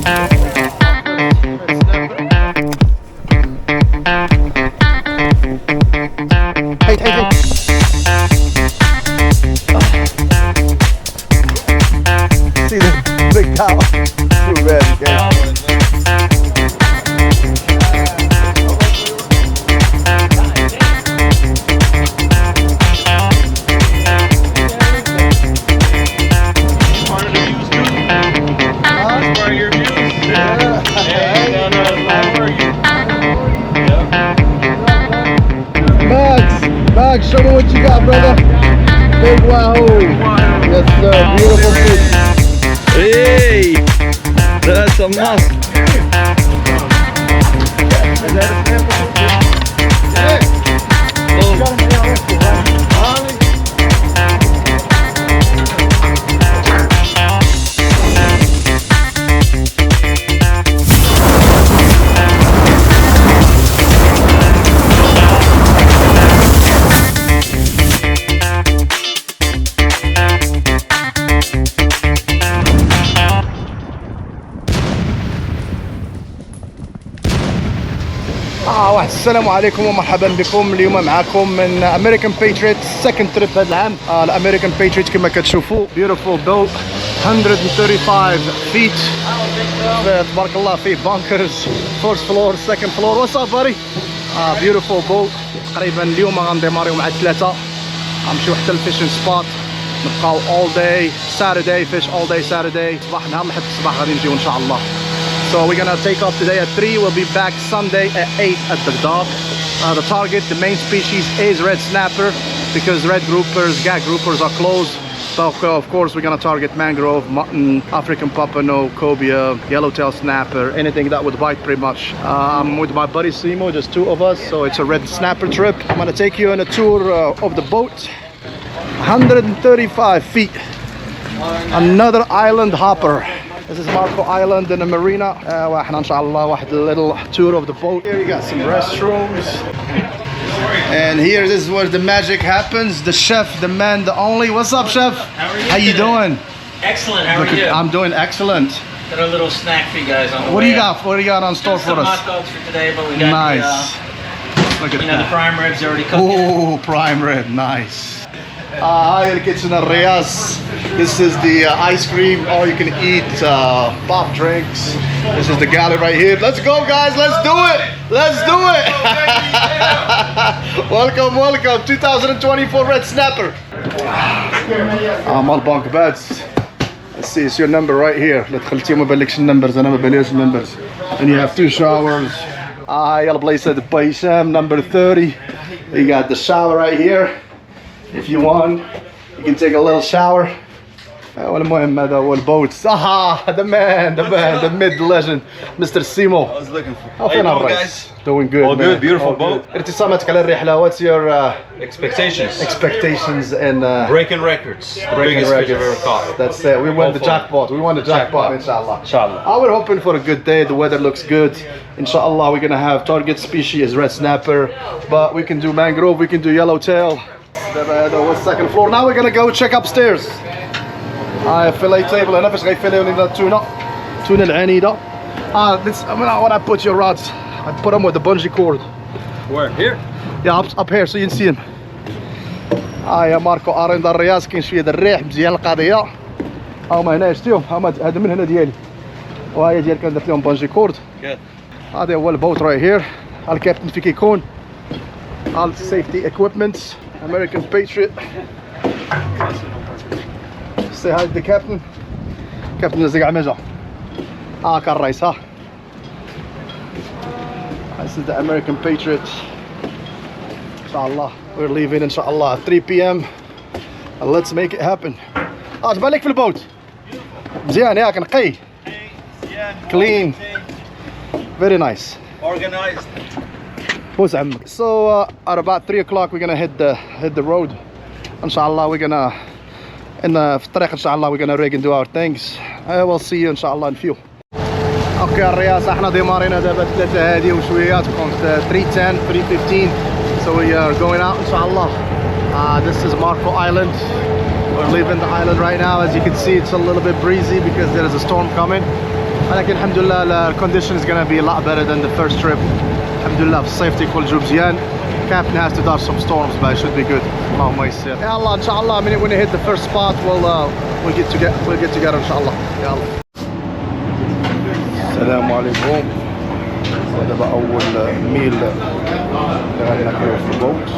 Hey, hey, hey. See the big cow. Too bad, okay? Max, show me what you got, brother. Big wahoo. Yes, sir. Beautiful fish. Hey, that's a must. واحد السلام عليكم ومرحبا بكم. اليوم معكم من امريكان باتريوت سكند تريب هذا العام. الامريكان باتريوت كما كتشوفوا بيوتيفول بوت 135 فيت. تبارك الله فيه بانكرز فورس فلور سكند فلور. واتس اب باري؟ بيوتيفول بوت. تقريبا اليوم غنديماريو مع الثلاثه، غنمشيو حتى الفيشن سبوت، نبقاو all day Saturday fish all day Saturday صباح نهار لحد الصباح غادي نجيو ان شاء الله. So we're gonna take off today at 3. We'll be back Sunday at 8 at the dock. The target, the main species is red snapper because red groupers, gag groupers are closed. So of course we're gonna target mangrove, mutton, African pompano, cobia, yellowtail snapper, anything that would bite pretty much. I'm with my buddy Simo, just two of us, so it's a red snapper trip. I'm gonna take you on a tour of the boat. 135 feet. Another island hopper. This is Marco Island in a marina. واحنا إن شاء الله واحد little tour of the boat. Here you got some restrooms. And here this is where the magic happens. The chef, the man, the only. What's up, chef? How you doing? Excellent. How are you? I'm doing excellent. Got a little snack for you guys on the What do way you got? up. What do you got on store Just for some us? hot dogs for today, but we got Nice. Look at the, the that. prime ribs already cooking. Oh, prime rib, nice. Hi, the kitchen at Riaz. This is the ice cream, all you can eat, pop drinks. This is the galley right here. Let's go, guys. Let's do it. Let's do it. Welcome, welcome. 2024 Red Snapper. I'm on bunk beds. Let's see, it's your number right here. لا دخلتي وما بالكش النمبرز، انا ما باليش النمبرز. And you have 2 showers. يلا place at the Baysam, number 30. You got the shower right here. If you want, you can take a little shower. والمهم هذا هو البوت. the man, the mid legend, Mr. Simo. I was looking for. How you are doing, you, guys? Doing good. All man. good, beautiful All boat. good. ارتساماتك على الرحلة. What's your Expectations. expectations and Breaking records. The breaking biggest fish I've records? ever caught. That's it. We won the Hopefully. jackpot. We won the jackpot, inshallah. Inshallah. We're hoping for a good day. The weather looks good. Inshallah, we're gonna have target species red snapper, but we can do mangrove, we can do yellowtail. The second floor. Now we're gonna go check upstairs. Fillet table. هنا فاش غيفيليو لنا التونة العنيدة. This when I put your rods, I put them with the bungee cord. Where? Here? Yeah, up here so you can see them. يا ماركو اريندا الرياض كاين شويه د الريح مزيان القضيه. هما هنا شتيهم، هما هذا من هنا ديالي وهي ديال كندرت لهم بانجي كورد. هذا هو البوت راي هير. الكابتن في كيكون. all safety equipment. American Patriot. Say hi to the captain. Captain is the عمجة. كان الرئيس ها. This is the American Patriot. Inshallah, we're leaving inshallah at 3 p.m. and let's make it happen. تبان في البوت مزيان ياك نقي clean very nice Organized. بوس عمك. So at about 3 o'clock we're gonna hit the road. Inshallah we're gonna في الطريق inshallah we're gonna rig and do our things. We'll see you inshallah in few. اوكي الرياض احنا ديمارينا دابا 3 هادي وشويه تكون 3:10 3:15. So we are going out inshallah. This is Marco Island. We're leaving the island right now. As you can see, it's a little bit breezy because there is a storm coming. ولكن الحمد لله the condition is gonna be a lot better than the first trip. الحمد لله في الصيف تيكون الجو مزيان. Captain has to dodge some storms but it should be good. اللهم يسر. يا الله ان شاء الله when we hit the first spot we'll get together ان شاء الله. يلا. السلام عليكم. هذا بقى اول ميل اللي غناكلو في البوت.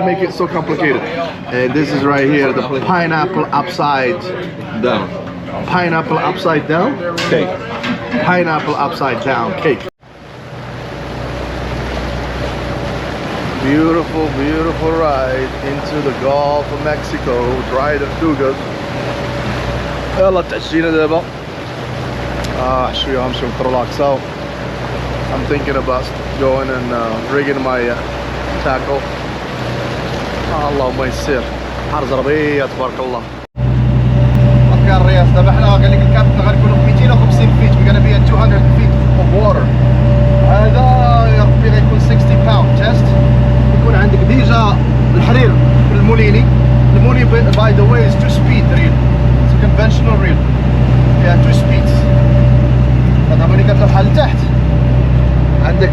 Make it so complicated. And this is right here, the pineapple upside Down. Pineapple upside down? Cake. Pineapple upside down cake. Beautiful, beautiful ride into the Gulf of Mexico. Dry Tortugas. يلا تعشينا دابا. شوية غنمشيو نكرلاكساو. I'm thinking about going and rigging my tackle. اللهم يسر. حرز ربيع تبارك الله. اوكي الرياض دابا حنا قال لك الكابتن غنكونوا ب 250 فيت. We're gonna be at 200 feet of water. هذا يا ربي غيكون 60 pound test. يكون عندك ديجا الحرير الموليني. المولي by the way is 2-speed reel. It's a conventional reel. Yeah 2 speeds. هذا ملي كتروح لتحت عندك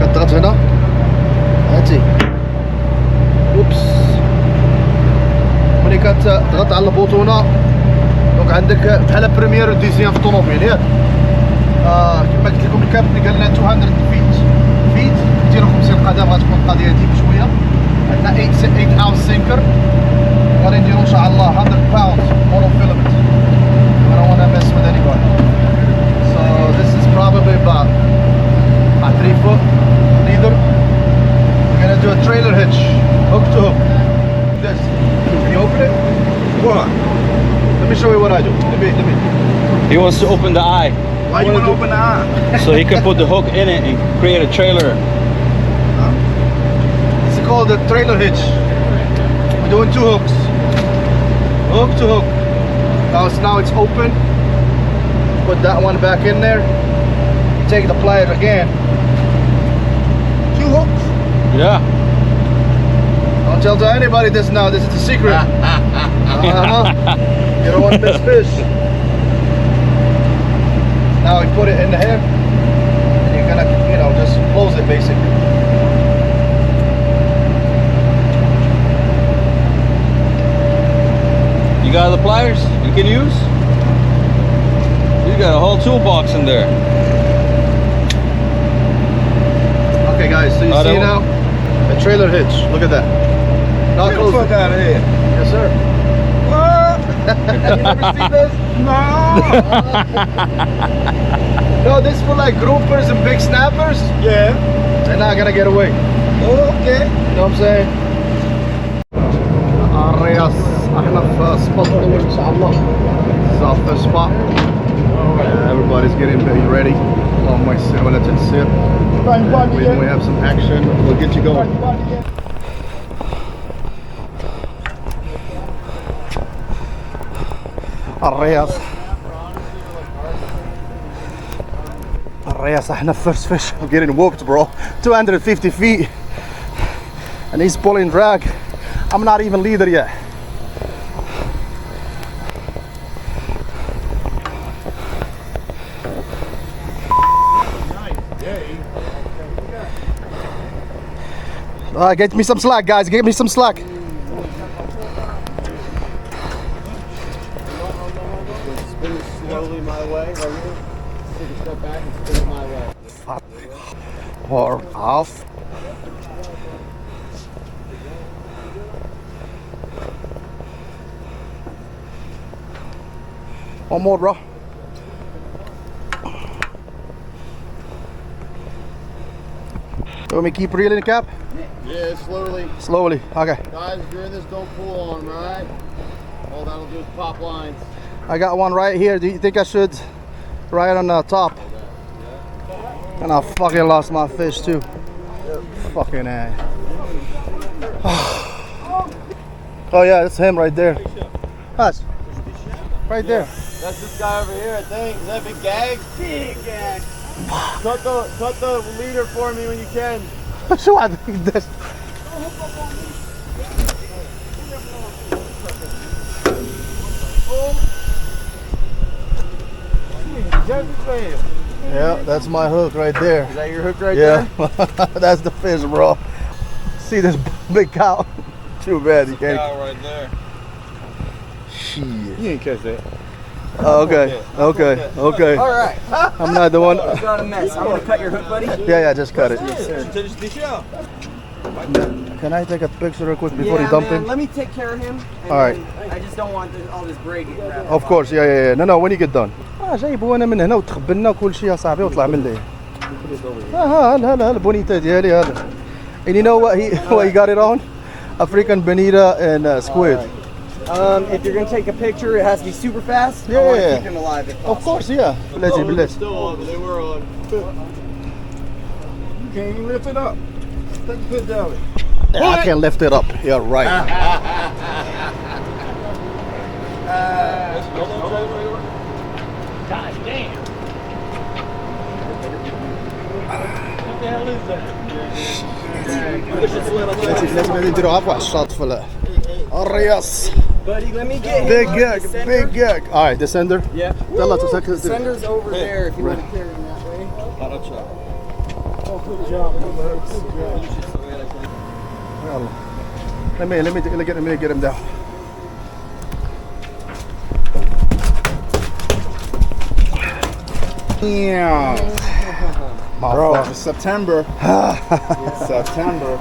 كتضغط هنا هاتي اوبس ملي كتضغط على البوطونه دونك عندك بحال بريمير وديزيام في الطوموبيل ياك. كما قلت لكم الكابتن قال لنا 200 فيت 250 قدم غتكون القضيه ديب شويه. عندنا 8 ounce sinker غادي نديرو ان شاء الله 100 pounds monofilament. I don't want to mess with anybody. So this is probably about 3 foot leader. We're gonna do a trailer hitch, hook to hook. This. Can you open it? What? Let me show you what I do. Let me. He wants to open the eye. Why you want to open the eye? So he can put the hook in it and create a trailer. It's called the trailer hitch. We're doing 2 hooks. Hook to hook. Now it's open. Put that one back in there. Take the pliers again. 2 hooks. Yeah. Don't tell to anybody this now. This is a secret. You don't want to miss fish. Now we put it in the hand, and you're gonna, just close it basically. You got the pliers you can use? You got a whole toolbox in there. Okay, guys. So you see now a trailer hitch. Look at that. Now close it. out of here. Yes, sir. What? You never seen this? No. No, this is for like groupers and big snappers. Yeah. They're not gonna get away. Okay. You know what I'm saying? الرياض احنا في سبوت الاول ان شاء الله. This is our first spot. Everybody's getting ready. اللهم يسر ولا تنسر. When we have some action, we'll get you going. الرياض احنا first fish. We're getting whooped, bro. 250 feet. And he's pulling drag. I'm not even leader yet. Get me some slack, guys. Get me some slack. Spin it slowly my way. Take a step back and spin it my way. Fuck. Or off. One more, bro. You want me to keep reeling, Cap? Yeah, slowly. Slowly. Okay. Guys, if you're in this, don't pull on them, alright? All that'll do is pop lines. I got one right here. Do you think I should right on the top? And I fucking lost my fish too. Fucking ass. Oh yeah, that's him right there. Hush. Right there. That's this guy over here, I think. Is that big gag? Big gag. Cut the leader for me when you can. شو هذا قديش؟ fam. Yeah, that's my hook right there. Is that your hook right Yeah, that's the fish, bro. See this big cow? Too bad you can't. Cow right there. Shit. there? You ain't catch that. Okay, okay, okay. All right. I'm not the one. You got a mess. I'm gonna cut your hook, buddy. Yeah, just cut it. Finish the show. Can I take a picture real quick before yeah, you dump man, him? let me take care of him. And All right. then I just don't want all this braid getting wrapped Of course, yeah. No, when you get done. جايبه انا من هنا وتخبلنا وكل شيء يا صاحبي وطلع من لي. هلا البونيتا ديالي هذا. And you know what he got it on? African bonita and squid. If you're gonna take a picture, it has to be super fast. I Yeah, wanna yeah. keep him alive if Of possible. course, yeah. بلاتي بلاتي. Still on, they were on. You can't even lift it up. Take a foot down it. I can lift it up. You're right. God damn. What the hell is that? لازم نديروا عفوا على الشاط في الرياص. Buddy, let me get him. Big on gag, the sender. big gag. All right, the sender. Yeah. يلا The تسكر. sender's over there if you want to carry him that way. يلا. Let me get him down. Yeah. Bro, it's September. September.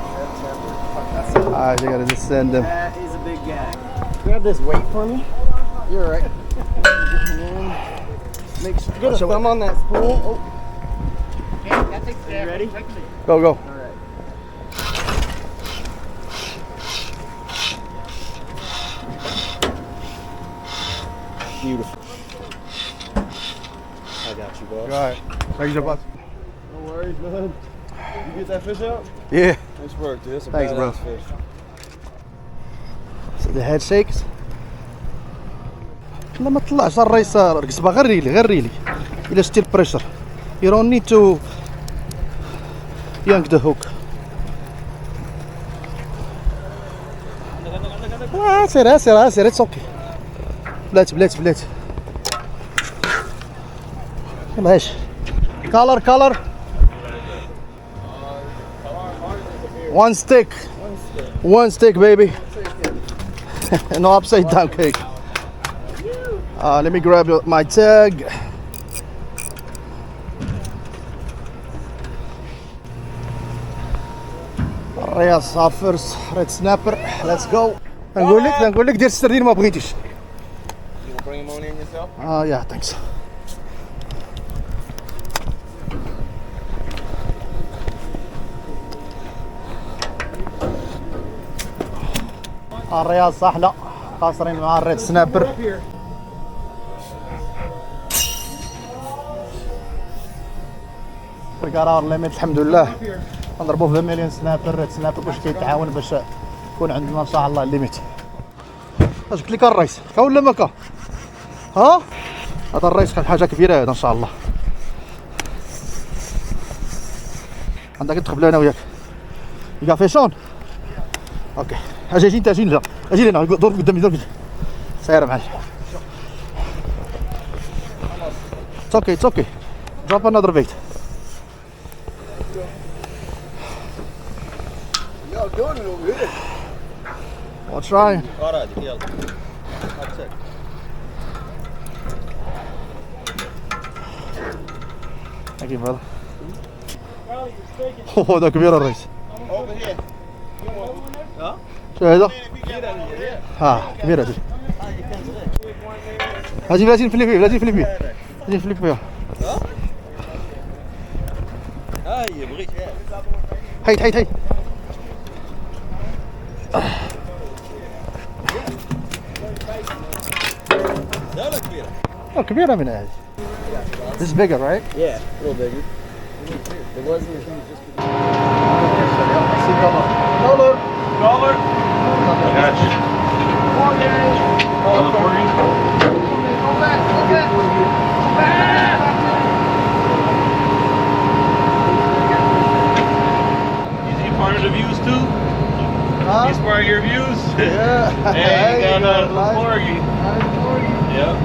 Alright, you gotta just send him. That is a big gag. Grab this weight for me. You're all right. And make sure get a thumb on that spool. Oh. You ready? Go, go. All right. Beautiful. I got you, boss. Alright. Thank you, boss. No worries, man. You get that fish out? Yeah. Nice work, dude. That's a Thanks, bro. badass fish. So the head shakes. لا ما تطلعش الرئيس رقصبه غير ريلي إلا شتي البريشر. You don't need to yank the hook. اسير it's okay. بلاتي يلا ايش color one stick baby. No upside down cake. Let me grab my tag. رياض صافرس ريد سنابر. let's go. نقول لك دير السردين ما بغيتيش. You gonna bring him on in yourself? Yeah, thanks. الرياض صحلة قاصرين مع الريد سنابر. We got our limit الحمد لله. نضربوا في مليون سنابر ريد سنابر كلشي كيتعاون باش يكون عندنا ان شاء الله الليميت. اش قلت لك الرئيس كا ولا ما كا؟ ها؟ هذا الرئيس كان حاجه كبيره هذا ان شاء الله. عندك تقبل انا وياك. يا فيشون. اوكي. اجي انت اجي هنا دور قدامي سير معلم. It's okay. Drop another bait. Y'all doing it over here. We'll try. Alright, يلا. Check. Thank you, brother. اوه ده كبير الرئيس. Over here. شو هذا؟ If you get out of here. ها كبير هذه. هذه لازم نفلي فيها. هاي بغيت هيت. لا كبيرة. Oh, كبيرة من هذه. This is bigger, right? Yeah, a little bigger. It wasn't a huge just Color. Gotcha. Color for you? Is he part of the views too? He's part of your views? Yeah. Hey, you got a porgy. Yep.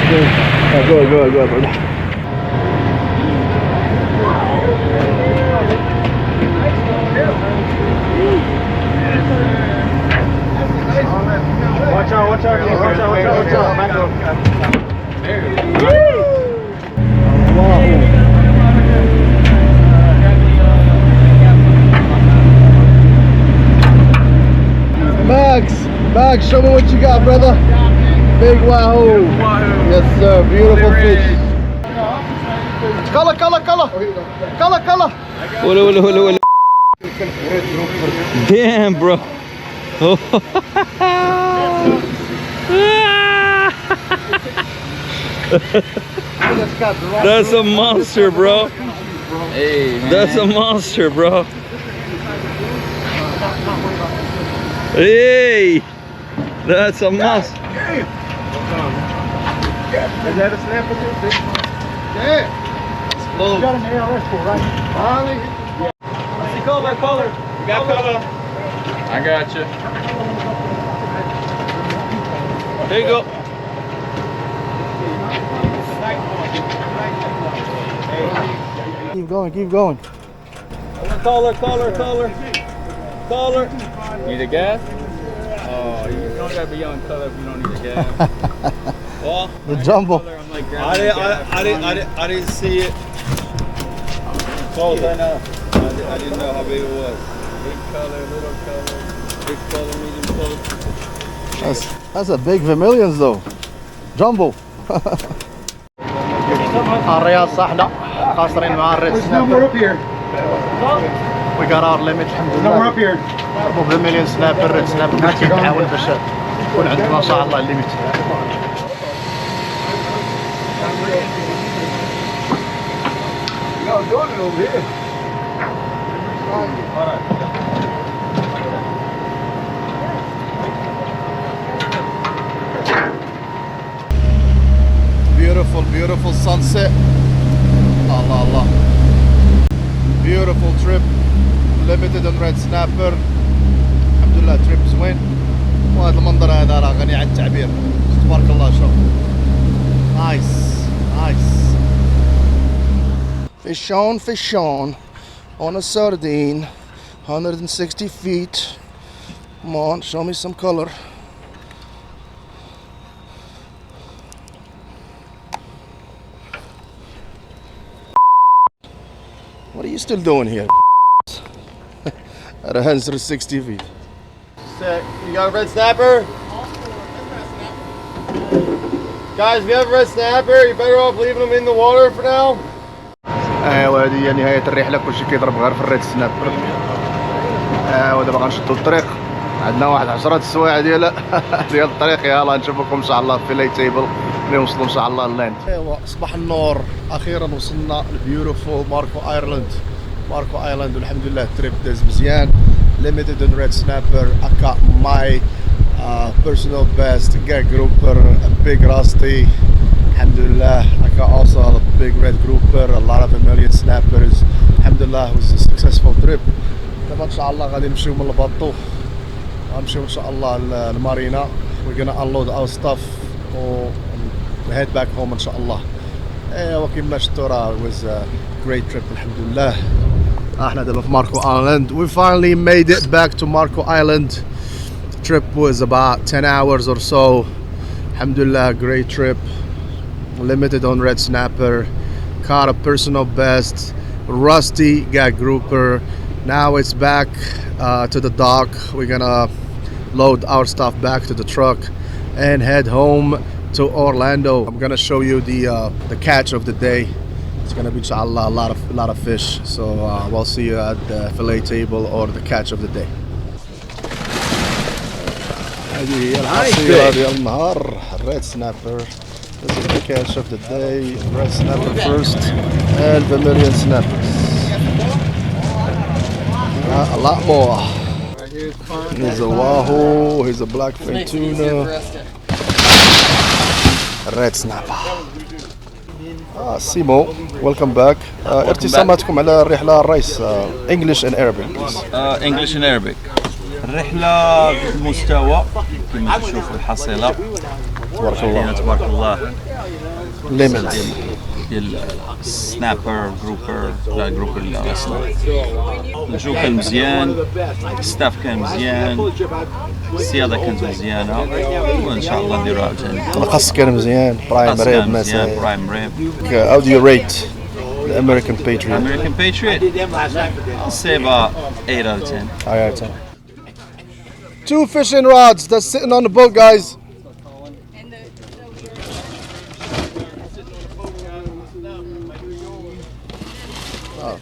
Go brother. Watch out. Max, show me what you got, brother. Big wahoo. Yes, sir. Beautiful fish. Color. Wala. Damn, bro. That's a monster, bro. Hey, man. That's a monster, bro. Hey, that's a monster. Is that a snapper? Yeah. You got an ARS for, right? Let's see color. You got color. I got you. There you go. Keep going. Color. Need a gas? Oh, you don't gotta be on color if you don't need a gas. Well, The jumbo. I'm like, I didn't see it. Close enough. I didn't know how big it was. Big color, little color, big color, medium color. That's a big Vermilions though. Jumbo. الرياض صاحنا خاسرين مع الريد There's no more up here. We got our limit الحمد No more لله. up here. ابو فيرميليون سنابر ريد سنابر نحاول باش يكون عندنا ان شاء الله الليميت. Beautiful sunset. Allah. Beautiful trip. Limited on red snapper. Alhamdulillah trip زوين. وهذا المنظر هذا راه غني عن التعبير. تبارك الله شوف. Nice. Fish on a sardine. 160 feet. Come on, show me some color. What are you still doing here? At 160 feet. Sick. You got a red snapper? Guys, if you have a red snapper, you're better off leaving them in the water for now. ايوا هذه هي نهاية الرحلة. كلشي كيضرب غير في الريد سنابر. ايوا دابا غنشدو الطريق. عندنا واحد 10 السوايع ديال الطريق. يلا نشوفكم ان شاء الله في لي تيبل ملي نوصلوا ان شاء الله اللاند. ايوا اصبح النور. اخيرا وصلنا لبيوتيفول ماركو ايلاند والحمد لله التريب داز مزيان. Limited on red snapper. I got my personal best gag grouper, a big rusty. Alhamdulillah. I got also a big red grouper, a lot of Vermilion snappers. Alhamdulillah, it was a successful trip. دابا ان شاء الله غادي نمشيو من الباطو. غنمشيو ان شاء الله للمارينا. We're gonna unload our stuff و head back home ان شاء الله. ايوا كيما شفتوا راه it was a great trip الحمد لله. احنا دابا في ماركو ايلاند. We finally made it back to Marco Island. Trip was about 10 hours or so. Alhamdulillah, great trip. Limited on red snapper. Caught a personal best rusty gag grouper. Now it's back to the dock. We're gonna load our stuff back to the truck and head home to Orlando. I'm gonna show you the catch of the day. It's gonna be inshallah a lot of fish. So we'll see you at the fillet table or the catch of the day. هذه هي الحصيلة ديال النهار. Red snapper. This is the catch of the day. Red snapper first and Vermilion snappers. A lot more. Here's a wahoo. Here's a blackfin tuna. Red snapper. Simo, welcome back. ارتساماتكم على الرحلة الرئيس. English and Arabic please. English and Arabic. الرحلة بالمستوى كما تشوفوا الحصيلة. تبارك الله. تبارك الله. ليميت. ديال سنابر جروبر لا جروبر لا اصلا الجو كان مزيان الستاف كان مزيان السياده كانت مزيانه وان شاء الله نديروها عاوتاني القص كان مزيان. برايم ريب مثلا. برايم ريب How do you rate the American Patriot? American Patriot I'll say about 8 out of 10 Alright. 2 fishing rods that's sitting on the boat, guys.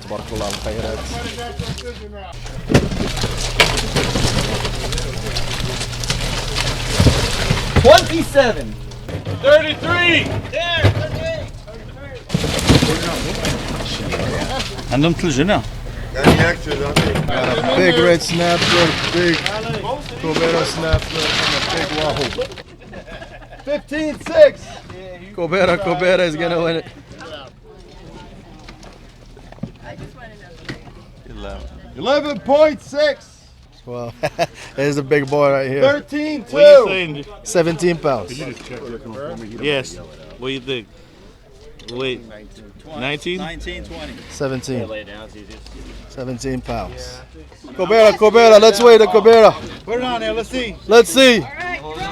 تبارك الله على الخيرات. 27. 33. عندهم ثلج هنا Big red snapper, big Cobera snapper, and a big wahoo. 15-6. Cobera is gonna win it. 11.6. Well, there's a big boy right here. 13-2. 17 pounds. Yes. What do you think? Wait. 19? 19, 20 17. 17 pounds. Cobera, let's weigh the Cobera. Put it on there. Let's see. Let's see.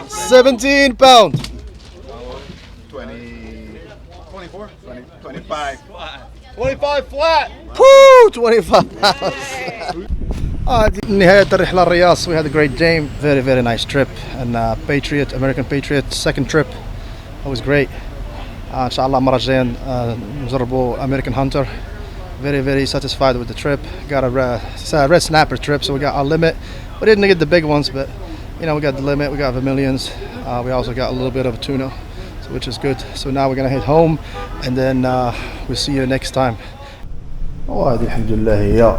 17 pounds. 24. 25. 25 flat. Woo! 25 pounds. نهاية الرحلة الرياض. We had a great day. Very nice trip. And Patriot, American Patriot, second trip. That was great. إن شاء الله مرة جاية نجربوا American Hunter. Very satisfied with the trip. Got a red snapper trip, so we got our limit. We didn't get the big ones, but you know we got the limit. We got vermilions. We also got a little bit of tuna, so which is good. So now we're gonna head home, and then we'll see you next time. وهذه الحمد لله هي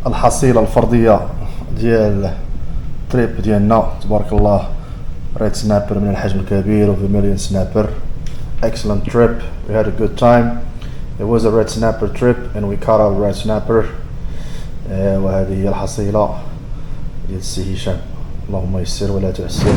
الحصيلة الفردية ديال التريب ديالنا. تبارك الله. ريد سنابر من الحجم الكبير وفيرميليون سنابر. Excellent trip. We had a good time. It was a red snapper trip and we caught a red snapper. وهذه هي الحصيلة ديال السي هشام. اللهم يسر ولا تعسر.